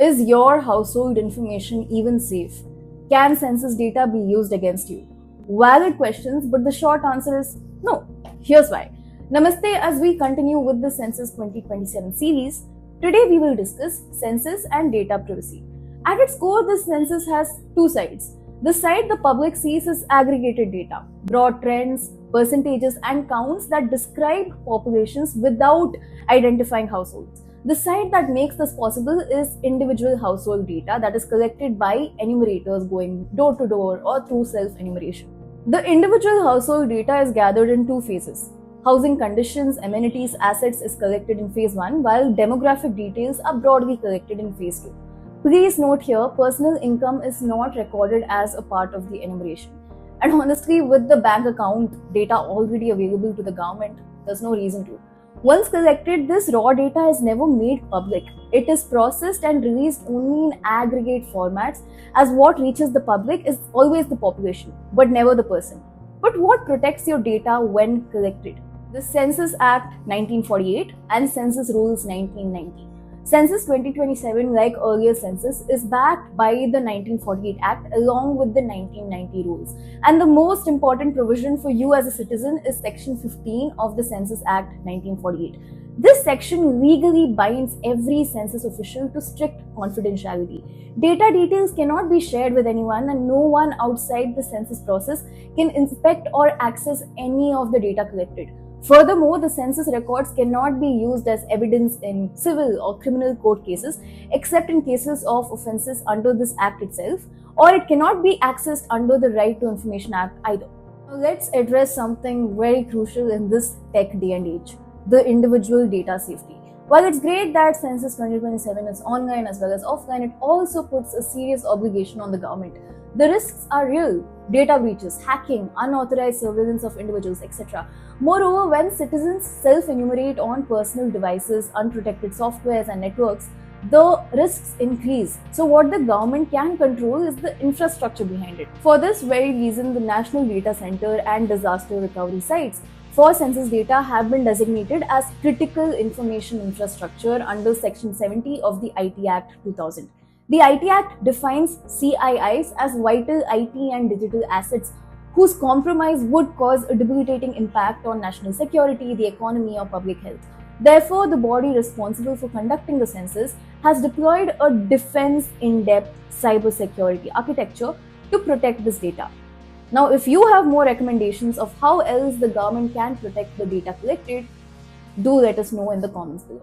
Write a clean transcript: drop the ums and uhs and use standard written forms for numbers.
Is your household information even safe? Can census data be used against you? Valid questions, but the short answer is no. Here's why. Namaste, as we continue with the Census 2027 series, today we will discuss census and data privacy. At its core, this census has two sides. The side the public sees is aggregated data, broad trends, percentages, and counts that describe populations without identifying households. The side that makes this possible is individual household data that is collected by enumerators going door to door or through self enumeration. The individual household data is gathered in two phases. Housing conditions, amenities, assets is collected in phase 1, while demographic details are broadly collected in phase 2. Please note here, personal income is not recorded as a part of the enumeration. And honestly, with the bank account data already available to the government, there's no reason to. Once collected, this raw data is never made public. It is processed and released only in aggregate formats, as what reaches the public is always the population, but never the person. But what protects your data when collected? The Census Act 1948 and Census Rules 1990. Census 2027, like earlier census, is backed by the 1948 Act along with the 1990 rules. And the most important provision for you as a citizen is Section 15 of the Census Act 1948. This section legally binds every census official to strict confidentiality. Data details cannot be shared with anyone, and no one outside the census process can inspect or access any of the data collected. Furthermore, the census records cannot be used as evidence in civil or criminal court cases, except in cases of offences under this Act itself, or it cannot be accessed under the Right to Information Act either. Now, let's address something very crucial in this tech day and age: the individual data safety. While it's great that Census 2027 is online as well as offline, it also puts a serious obligation on the government. The risks are real: data breaches, hacking, unauthorized surveillance of individuals, etc. Moreover, when citizens self-enumerate on personal devices, unprotected softwares and networks, the risks increase. So what the government can control is the infrastructure behind it. For this very reason, the National Data Center and disaster recovery sites for census data have been designated as critical information infrastructure under Section 70 of the IT Act 2000. The IT Act defines CIIs as vital IT and digital assets whose compromise would cause a debilitating impact on national security, the economy, or public health. Therefore, the body responsible for conducting the census has deployed a defense in-depth cybersecurity architecture to protect this data. Now, if you have more recommendations of how else the government can protect the data collected, do let us know in the comments below.